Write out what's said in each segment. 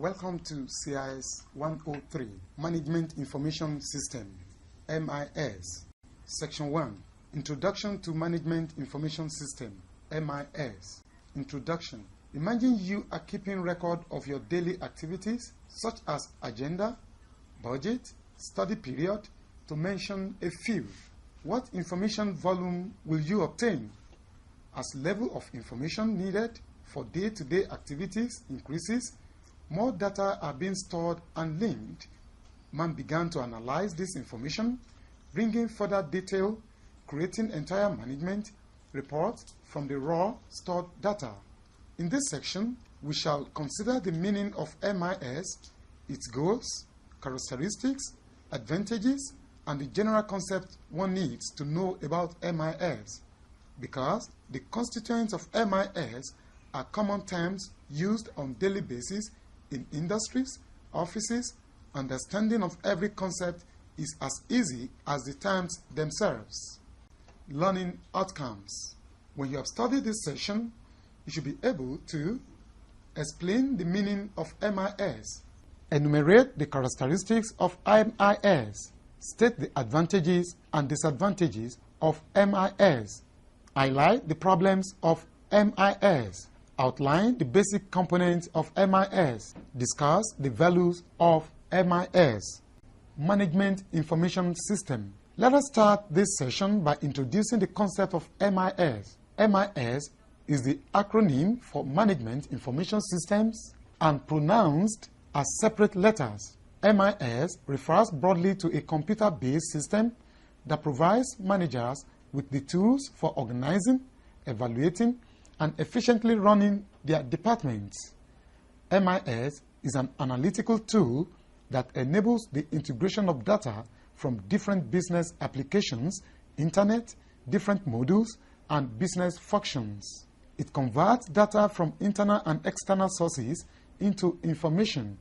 Welcome to CIS 103, Management Information System, MIS. Section 1, Introduction to Management Information System, MIS. Introduction. Imagine you are keeping record of your daily activities, such as agenda, budget, study period, to mention a few. What information volume will you obtain? As level of information needed for day-to-day activities increases, more data are being stored and linked. Man began to analyze this information, bringing further detail, creating entire management reports from the raw stored data. In this section, we shall consider the meaning of MIS, its goals, characteristics, advantages, and the general concept one needs to know about MIS, because the constituents of MIS are common terms used on daily basis in industries, offices. Understanding of every concept is as easy as the terms themselves. Learning outcomes. When you have studied this session, you should be able to explain the meaning of MIS, enumerate the characteristics of MIS, state the advantages and disadvantages of MIS, highlight the problems of MIS, outline the basic components of MIS, discuss the values of MIS. Management Information System. Let us start this session by introducing the concept of MIS. MIS is the acronym for Management Information Systems and pronounced as separate letters. MIS refers broadly to a computer-based system that provides managers with the tools for organizing, evaluating, and efficiently running their departments. MIS is an analytical tool that enables the integration of data from different business applications, internet, different modules, and business functions. It converts data from internal and external sources into information.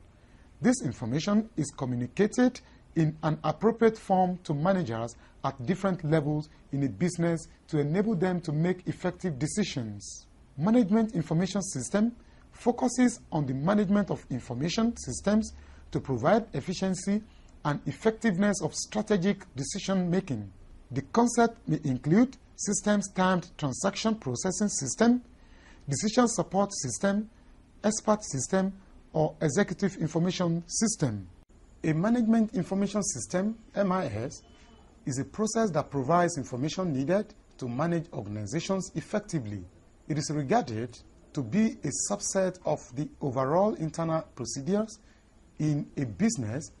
This information is communicated in an appropriate form to managers at different levels in a business to enable them to make effective decisions. Management Information System focuses on the management of information systems to provide efficiency and effectiveness of strategic decision-making. The concept may include systems timed transaction processing system, decision support system, expert system, or executive information system. A management information system, MIS, is a process that provides information needed to manage organizations effectively. It is regarded to be a subset of the overall internal procedures in a business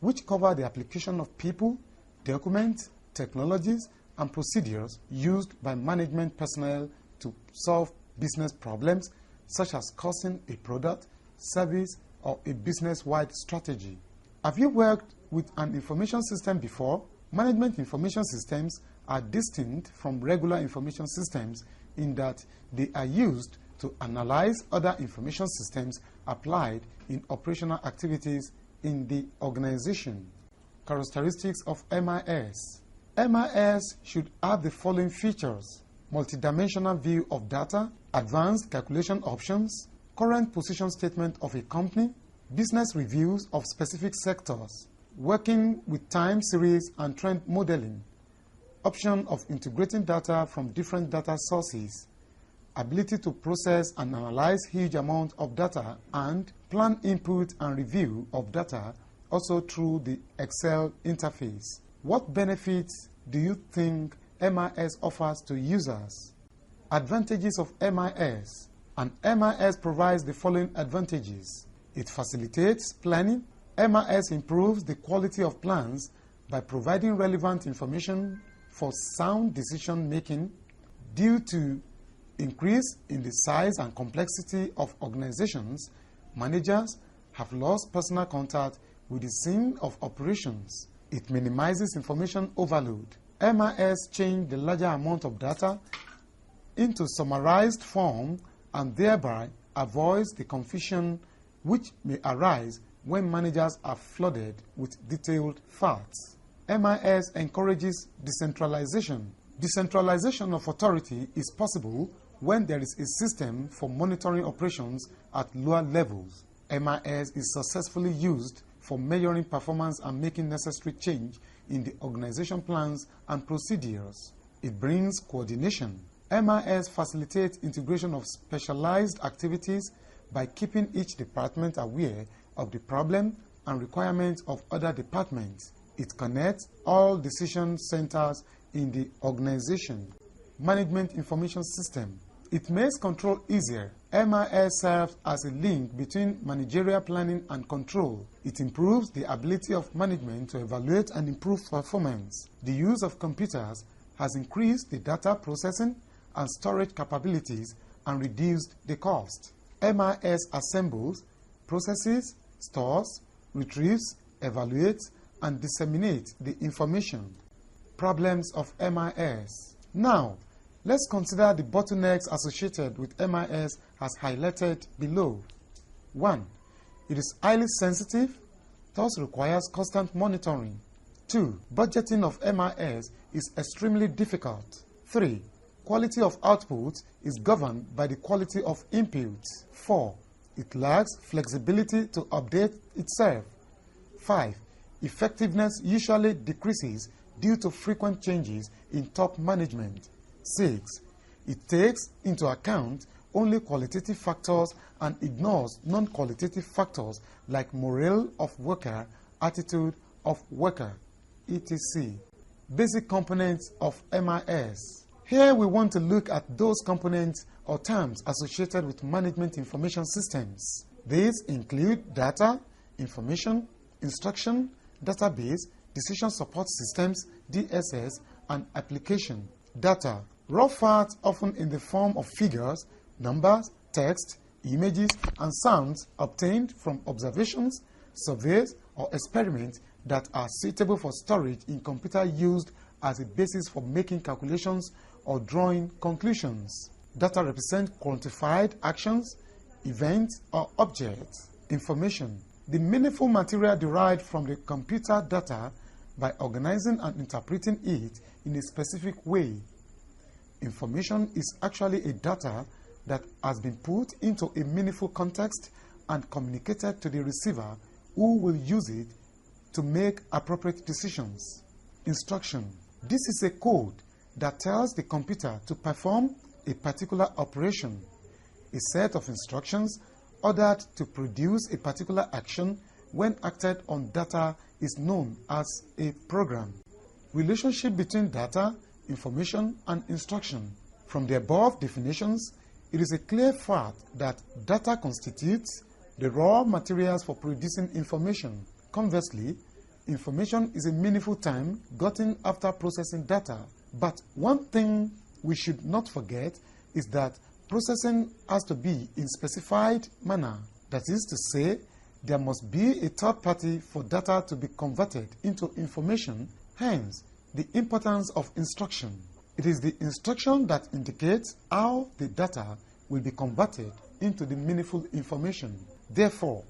which cover the application of people, documents, technologies, and procedures used by management personnel to solve business problems such as costing a product, service, or a business-wide strategy. Have you worked with an information system before? Management information systems are distinct from regular information systems in that they are used to analyze other information systems applied in operational activities in the organization. Characteristics of MIS. MIS should have the following features: multidimensional view of data, advanced calculation options, current position statement of a company, business reviews of specific sectors, working with time series and trend modeling, option of integrating data from different data sources, ability to process and analyze huge amount of data, and plan input and review of data also through the Excel interface. What benefits do you think MIS offers to users? Advantages of MIS. And MIS provides the following advantages. It facilitates planning. MIS improves the quality of plans by providing relevant information for sound decision making. Due to increase in the size and complexity of organizations, managers have lost personal contact with the scene of operations. It minimizes information overload. MIS changes the larger amount of data into summarized form and thereby avoids the confusion which may arise when managers are flooded with detailed facts. MIS encourages decentralization. Decentralization of authority is possible when there is a system for monitoring operations at lower levels. MIS is successfully used for measuring performance and making necessary change in the organization plans and procedures. It brings coordination. MIS facilitates integration of specialized activities by keeping each department aware of the problem and requirements of other departments. It connects all decision centers in the organization. Management Information System. It makes control easier. MIS serves as a link between managerial planning and control. It improves the ability of management to evaluate and improve performance. The use of computers has increased the data processing and storage capabilities and reduced the cost. MIS assembles, processes, stores, retrieves, evaluates, and disseminates the information. Problems of MIS. Now, let's consider the bottlenecks associated with MIS as highlighted below. 1. It is highly sensitive, thus requires constant monitoring. 2. Budgeting of MIS is extremely difficult. 3. Quality of output is governed by the quality of input. 4. It lacks flexibility to update itself. 5. Effectiveness usually decreases due to frequent changes in top management. 6. It takes into account only qualitative factors and ignores non-qualitative factors like morale of worker, attitude of worker, etc. Basic components of MIS. Here we want to look at those components or terms associated with management information systems. These include data, information, instruction, database, decision support systems, DSS, and application. Data. Raw facts often in the form of figures, numbers, text, images, and sounds obtained from observations, surveys, or experiments that are suitable for storage in computer used as a basis for making calculations or drawing conclusions. Data represent quantified actions, events, or objects. Information. The meaningful material derived from the computer data by organizing and interpreting it in a specific way. Information is actually a data that has been put into a meaningful context and communicated to the receiver, who will use it to make appropriate decisions. Instruction. This is a code that tells the computer to perform a particular operation. A set of instructions ordered to produce a particular action when acted on data is known as a program. Relationship between data, information, and instruction. From the above definitions, it is a clear fact that data constitutes the raw materials for producing information. Conversely, information is a meaningful time gotten after processing data. But one thing we should not forget is that processing has to be in specified manner. That is to say, there must be a third party for data to be converted into information, hence the importance of instruction. It is the instruction that indicates how the data will be converted into the meaningful information. Therefore,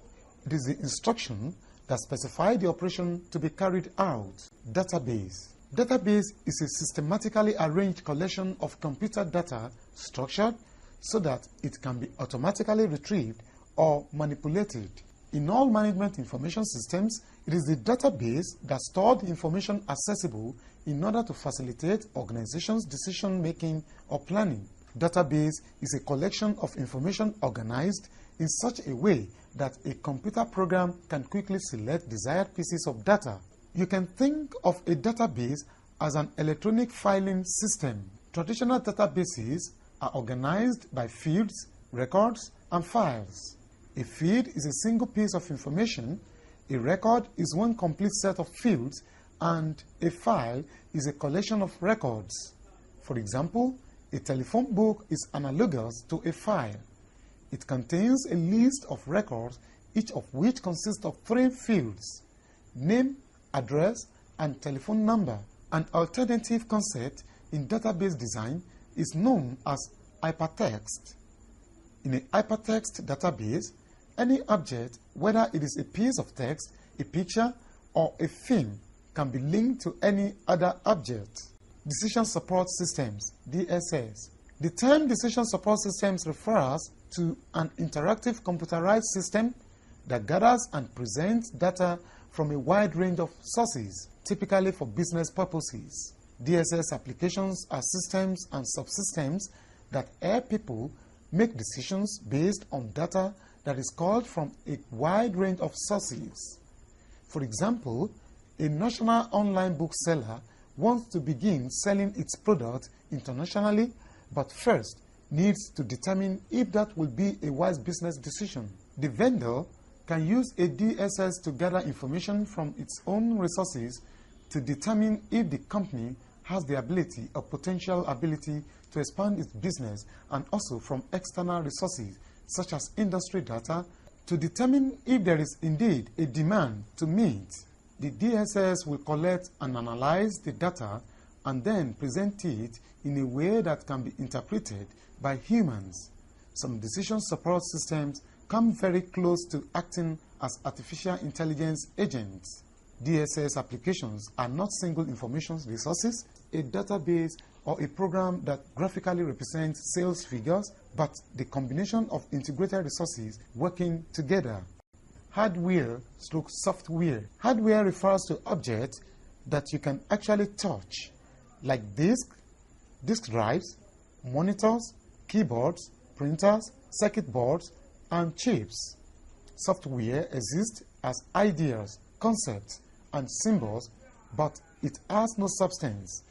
it is the instruction that specifies the operation to be carried out. Database. Database is a systematically arranged collection of computer data structured so that it can be automatically retrieved or manipulated. In all management information systems, it is the database that stores the information accessible in order to facilitate organizations' decision-making or planning. Database is a collection of information organized in such a way that a computer program can quickly select desired pieces of data. You can think of a database as an electronic filing system. Traditional databases are organized by fields, records, and files. A field is a single piece of information, a record is one complete set of fields, and a file is a collection of records. For example, a telephone book is analogous to a file. It contains a list of records, each of which consists of 3 fields: name, address, and telephone number. An alternative concept in database design is known as hypertext. In a hypertext database, any object, whether it is a piece of text, a picture, or a film, can be linked to any other object. Decision Support Systems, DSS. The term Decision Support Systems refers to an interactive computerized system that gathers and presents data from a wide range of sources, typically for business purposes. DSS applications are systems and subsystems that help people make decisions based on data that is called from a wide range of sources. For example, a national online bookseller wants to begin selling its product internationally, but first needs to determine if that will be a wise business decision. The vendor can use a DSS to gather information from its own resources to determine if the company has the ability or potential ability to expand its business, and also from external resources such as industry data to determine if there is indeed a demand to meet. The DSS will collect and analyze the data and then present it in a way that can be interpreted by humans. Some decision support systems come very close to acting as artificial intelligence agents. DSS applications are not single information resources, a database, or a program that graphically represents sales figures, but the combination of integrated resources working together. Hardware/software. Hardware refers to objects that you can actually touch, like disk drives, monitors, keyboards, printers, circuit boards, and chips. Software exists as ideas, concepts, and symbols, but it has no substance.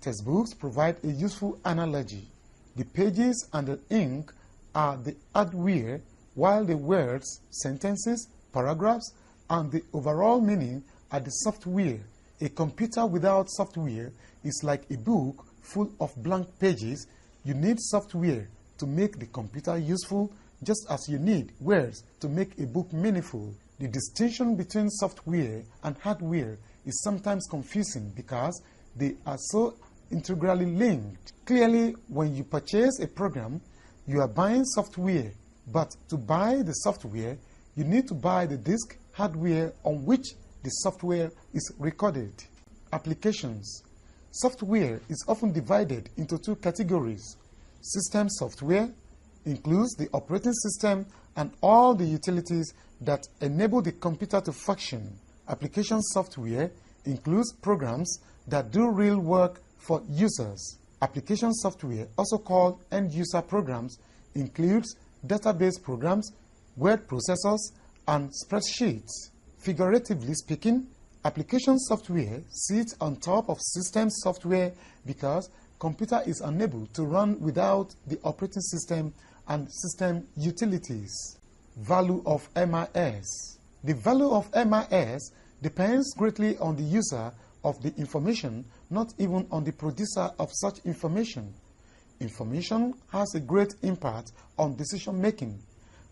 Textbooks provide a useful analogy. The pages and the ink are the hardware, while the words, sentences, paragraphs, and the overall meaning are the software. A computer without software is like a book full of blank pages. You need software to make the computer useful, just as you need words to make a book meaningful. The distinction between software and hardware is sometimes confusing because they are so integrally linked. Clearly, when you purchase a program, you are buying software, but to buy the software, you need to buy the disk hardware on which the software is recorded. Applications. Software is often divided into two categories. System software includes the operating system and all the utilities that enable the computer to function. Application software includes programs that do real work for users. Application software, also called end-user programs, includes database programs, word processors, and spreadsheets. Figuratively speaking, application software sits on top of system software because computer is unable to run without the operating system and system utilities. Value of MIS. The value of MIS depends greatly on the user of the information, not even on the producer of such information. Information has a great impact on decision making,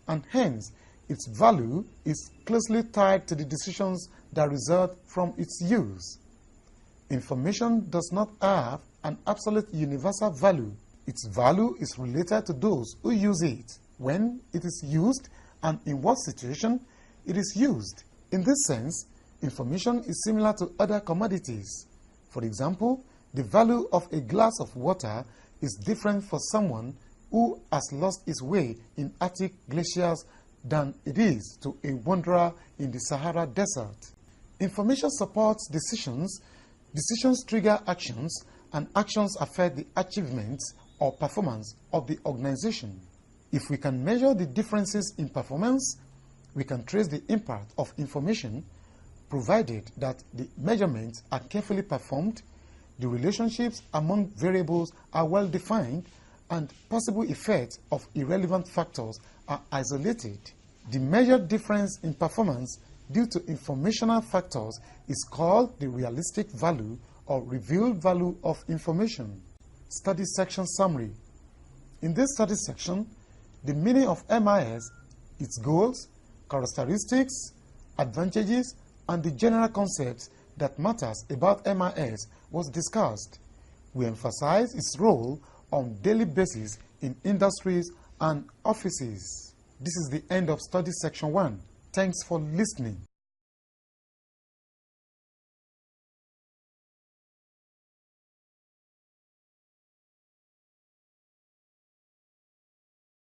and hence its value is closely tied to the decisions that result from its use. Information does not have an absolute universal value. Its value is related to those who use it, when it is used, and in what situation it is used. In this sense, information is similar to other commodities. For example, the value of a glass of water is different for someone who has lost his way in Arctic glaciers than it is to a wanderer in the Sahara Desert. Information supports decisions, decisions trigger actions, and actions affect the achievements or performance of the organization. If we can measure the differences in performance, we can trace the impact of information, provided that the measurements are carefully performed, the relationships among variables are well defined, and possible effects of irrelevant factors are isolated. The measured difference in performance due to informational factors is called the realistic value or revealed value of information. Study section summary. In this study section, the meaning of MIS, its goals, characteristics, advantages, and the general concepts that matters about MIS was discussed. We emphasize its role on daily basis in industries and offices. This is the end of study section 1. Thanks for listening.